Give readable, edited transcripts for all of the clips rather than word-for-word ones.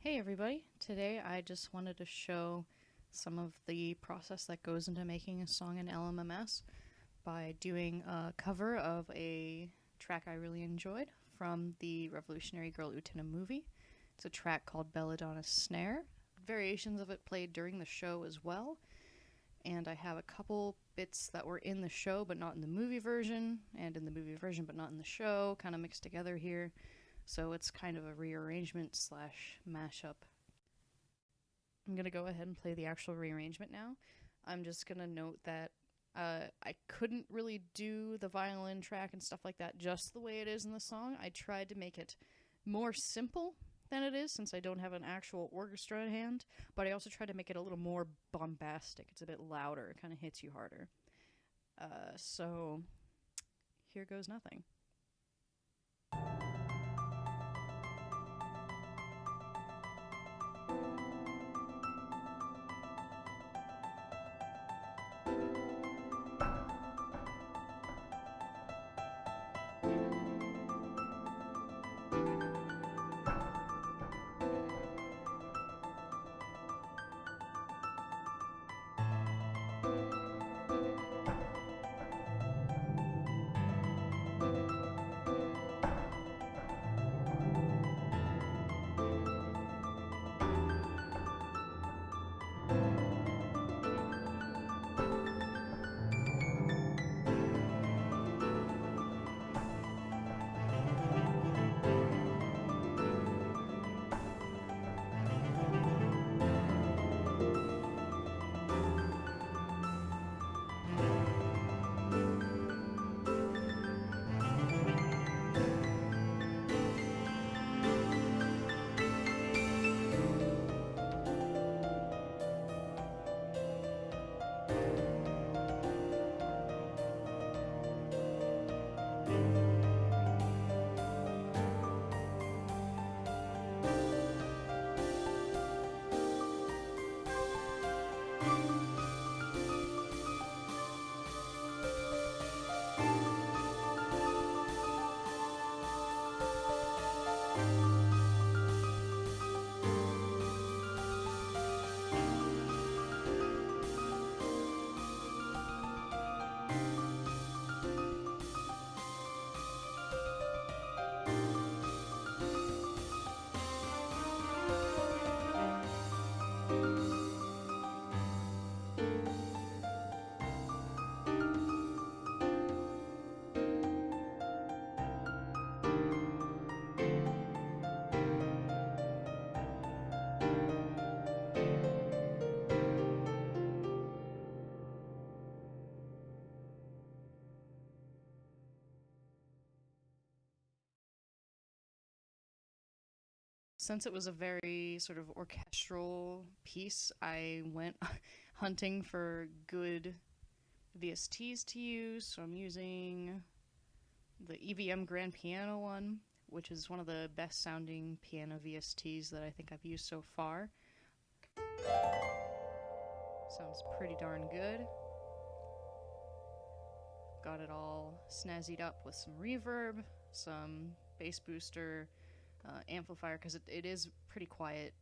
Hey everybody, today I just wanted to show some of the process that goes into making a song in LMMS by doing a cover of a track I really enjoyed from the Revolutionary Girl Utena movie. It's a track called Belladonna Snare. Variations of it played during the show as well, and I have a couple bits that were in the show but not in the movie version, and in the movie version but not in the show, kind of mixed together here. So it's kind of a rearrangement slash mashup. I'm going to go ahead and play the actual rearrangement now. I'm just going to note that I couldn't really do the violin track and stuff like that just the way it is in the song. I tried to make it more simple than it is since I don't have an actual orchestra in hand, but I also tried to make it a little more bombastic. It's a bit louder, it kind of hits you harder. So here goes nothing. Since it was a very sort of orchestral piece, I went hunting for good VSTs to use. So I'm using the EVM Grand Piano one, which is one of the best sounding piano VSTs that I think I've used so far. Sounds pretty darn good. Got it all snazzied up with some reverb, some bass booster, amplifier, because it is pretty quiet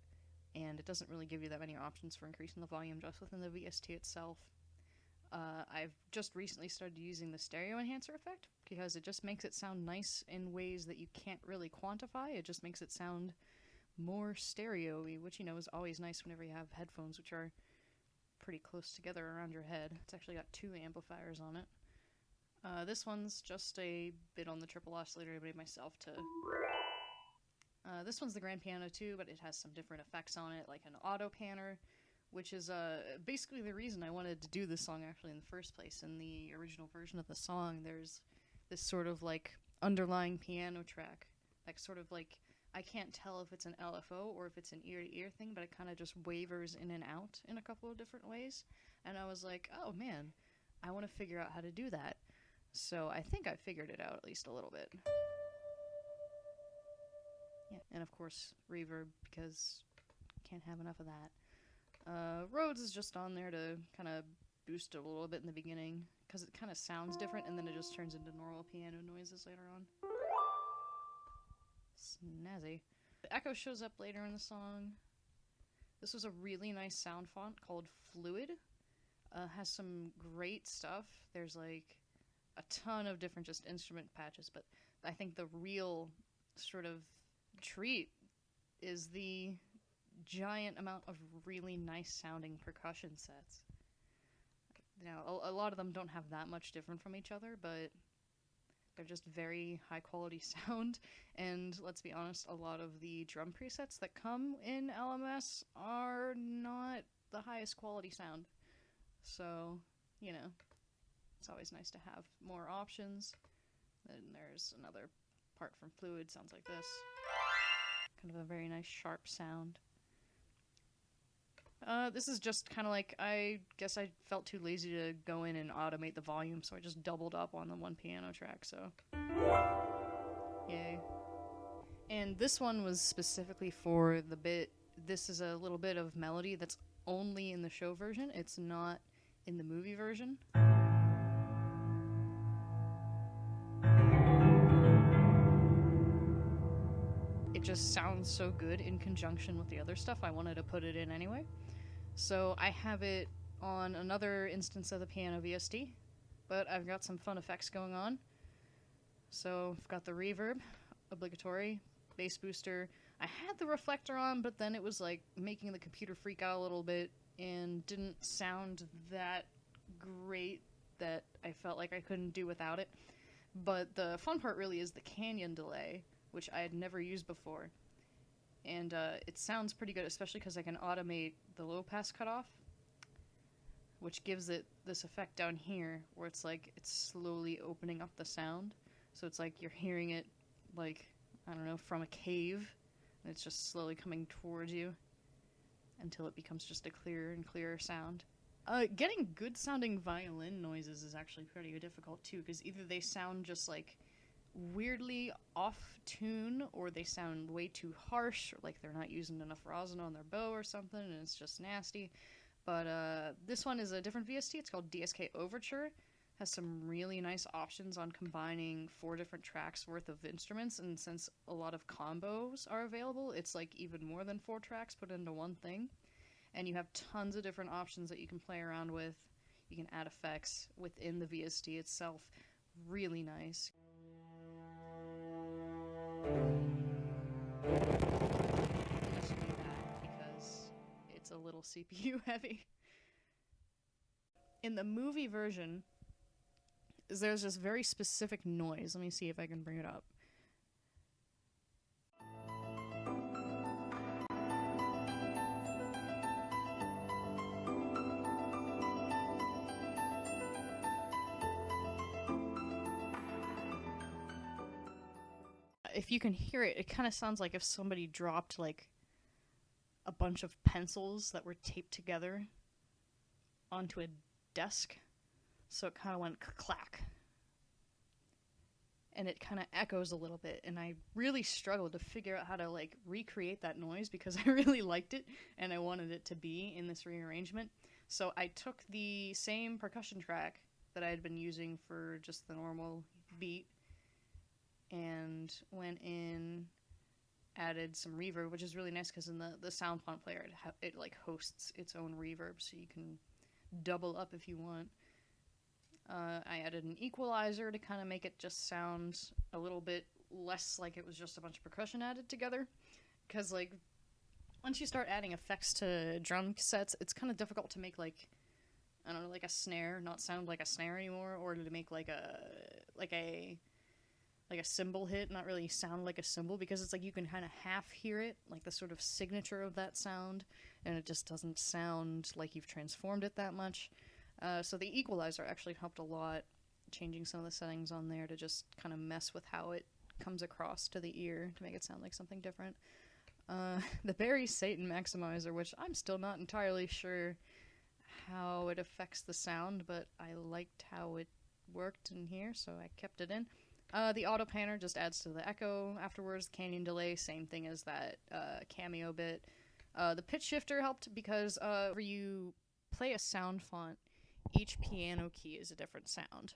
and it doesn't really give you that many options for increasing the volume just within the VST itself. I've just recently started using the stereo enhancer effect because it just makes it sound nice in ways that you can't really quantify. It just makes it sound more stereo-y, which, you know, is always nice whenever you have headphones which are pretty close together around your head. It's actually got two amplifiers on it. This one's just a bit on the triple oscillator I made myself to... this one's the grand piano too, but it has some different effects on it, like an auto panner, which is basically the reason I wanted to do this song actually in the first place. In the original version of the song, there's this sort of like underlying piano track, like sort of like, I can't tell if it's an LFO or if it's an ear-to-ear thing, but it kind of just wavers in and out in a couple of different ways. And I was like, oh man, I want to figure out how to do that. So I think I figured it out at least a little bit. Yeah, and of course reverb, because can't have enough of that. Rhodes is just on there to kind of boost it a little bit in the beginning, because it kind of sounds different and then it just turns into normal piano noises later on. Snazzy. The echo shows up later in the song. This was a really nice sound font called Fluid. Has some great stuff. There's like a ton of different just instrument patches, but I think the real sort of treat is the giant amount of really nice sounding percussion sets. Now, a lot of them don't have that much different from each other, but they're just very high quality sound. And let's be honest, a lot of the drum presets that come in LMS are not the highest quality sound. So, you know, it's always nice to have more options. Then there's another part from Fluid, sounds like this. Kind of a very nice sharp sound. This is just kind of like, I guess I felt too lazy to go in and automate the volume, so I just doubled up on the one piano track, so yay. And this one was specifically for the bit. This is a little bit of melody that's only in the show version. It's not in the movie version. It just sounds so good in conjunction with the other stuff. I wanted to put it in anyway. So I have it on another instance of the piano VST, but I've got some fun effects going on. So I've got the reverb, obligatory, bass booster. I had the reflector on, but then it was like making the computer freak out a little bit and didn't sound that great that I felt like I couldn't do without it. But the fun part really is the canyon delay, which I had never used before. And it sounds pretty good, especially because I can automate the low pass cutoff, which gives it this effect down here where it's like it's slowly opening up the sound. So it's like you're hearing it like, I don't know, from a cave, and it's just slowly coming towards you until it becomes just a clearer and clearer sound. Getting good sounding violin noises is actually pretty difficult too, because either they sound just like weirdly off tune, or they sound way too harsh, or like they're not using enough rosin on their bow or something, and it's just nasty. But this one is a different VST. It's called DSK Overture. Has some really nice options on combining 4 different tracks worth of instruments, and since a lot of combos are available, it's like even more than 4 tracks put into one thing. And you have tons of different options that you can play around with. You can add effects within the VST itself. Really nice. Just do that because it's a little CPU heavy. In the movie version, there's this very specific noise. Let me see if I can bring it up. If you can hear it, it kind of sounds like if somebody dropped like a bunch of pencils that were taped together onto a desk. So it kind of went clack. And it kind of echoes a little bit, and I really struggled to figure out how to like recreate that noise because I really liked it and I wanted it to be in this rearrangement. So I took the same percussion track that I had been using for just the normal beat and went in, added some reverb, which is really nice because in the sound font player it like hosts its own reverb, so you can double up if you want. I added an equalizer to kind of make it just sound a little bit less like it was just a bunch of percussion added together, because like once you start adding effects to drum sets, it's kind of difficult to make like, I don't know, like a snare not sound like a snare anymore, or to make like a cymbal hit not really sound like a cymbal, because it's like you can kind of half hear it, like the sort of signature of that sound, and it just doesn't sound like you've transformed it that much. So the equalizer actually helped a lot, changing some of the settings on there to just kind of mess with how it comes across to the ear to make it sound like something different. The Barry Satan maximizer, which I'm still not entirely sure how it affects the sound, but I liked how it worked in here, so I kept it in. The auto panner just adds to the echo afterwards. The canyon delay, same thing as that cameo bit. The pitch shifter helped because whenever you play a sound font, each piano key is a different sound.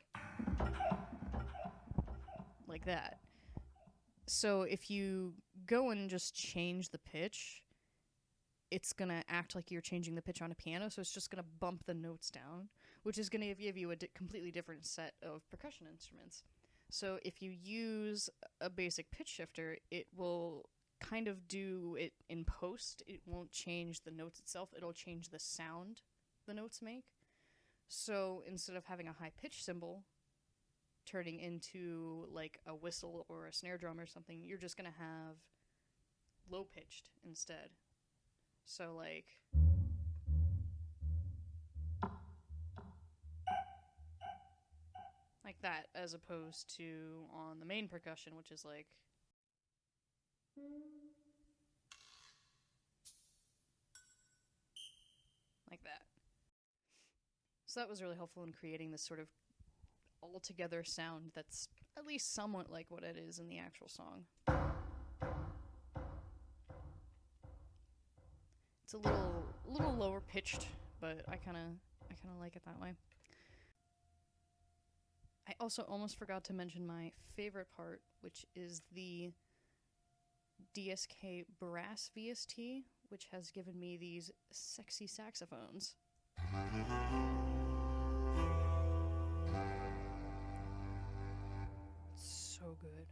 Like that. So if you go and just change the pitch, it's going to act like you're changing the pitch on a piano, so it's just going to bump the notes down, which is going to give you a completely different set of percussion instruments. So if you use a basic pitch shifter, it will kind of do it in post. It won't change the notes itself. It'll change the sound the notes make. So instead of having a high pitch cymbal turning into like a whistle or a snare drum or something, you're just going to have low pitched instead. So like that, as opposed to on the main percussion, which is like that. So that was really helpful in creating this sort of all-together sound that's at least somewhat like what it is in the actual song. It's a little lower pitched, but I kind of like it that way. I also almost forgot to mention my favorite part, which is the DSK brass VST, which has given me these sexy saxophones. So good.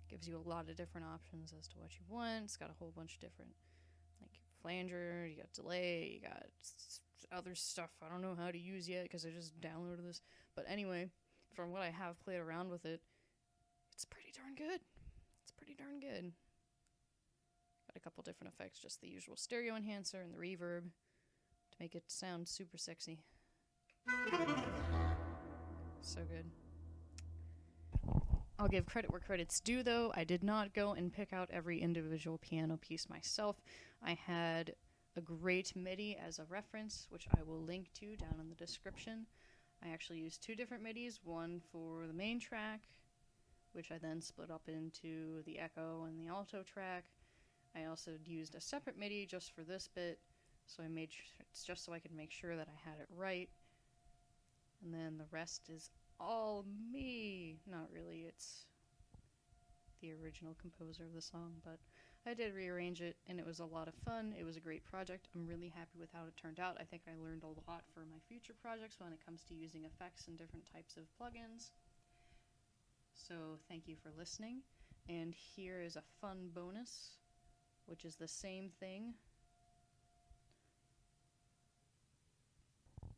Gives you a lot of different options as to what you want. It's got a whole bunch of different, like, flanger, you got delay, you got other stuff I don't know how to use yet because I just downloaded this. But anyway, from what I have played around with it, it's pretty darn good. It's pretty darn good. Got a couple different effects, just the usual stereo enhancer and the reverb to make it sound super sexy. So good. I'll give credit where credit's due, though. I did not go and pick out every individual piano piece myself. I had a great MIDI as a reference, which I will link to down in the description. I actually used two different MIDIs, one for the main track, which I then split up into the echo and the alto track. I also used a separate MIDI just for this bit, so I made it's just so I could make sure that I had it right. And then the rest is all me. Not really, it's the original composer of the song, but I did rearrange it, and it was a lot of fun. It was a great project. I'm really happy with how it turned out. I think I learned a lot for my future projects when it comes to using effects and different types of plugins. So thank you for listening, and here is a fun bonus, which is the same thing,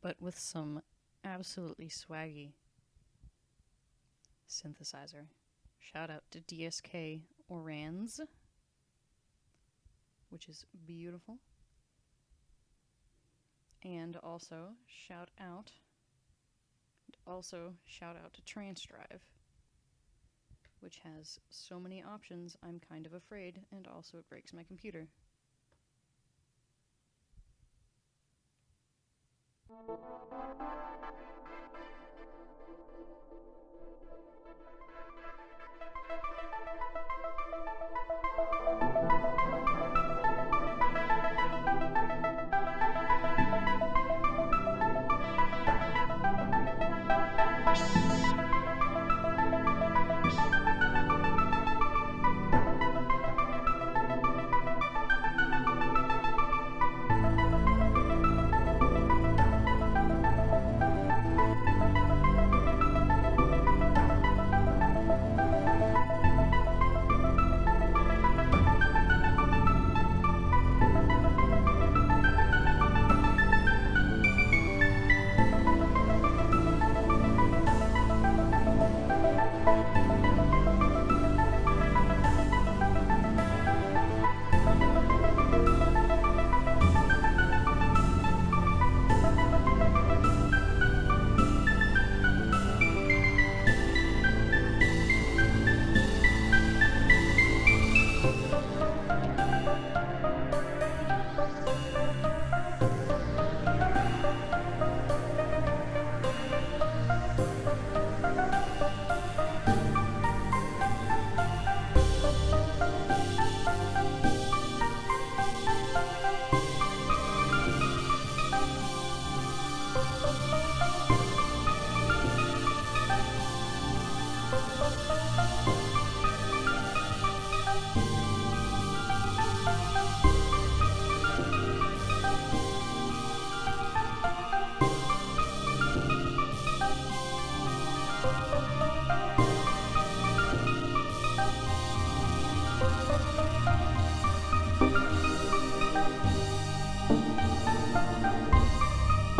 but with some absolutely swaggy synthesizer. Shout out to DSK Orans, which is beautiful. And also shout out to Transdrive, which has so many options I'm kind of afraid, and also it breaks my computer.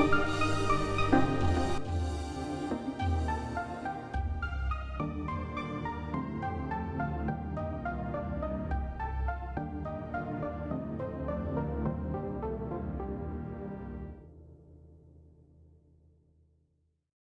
you.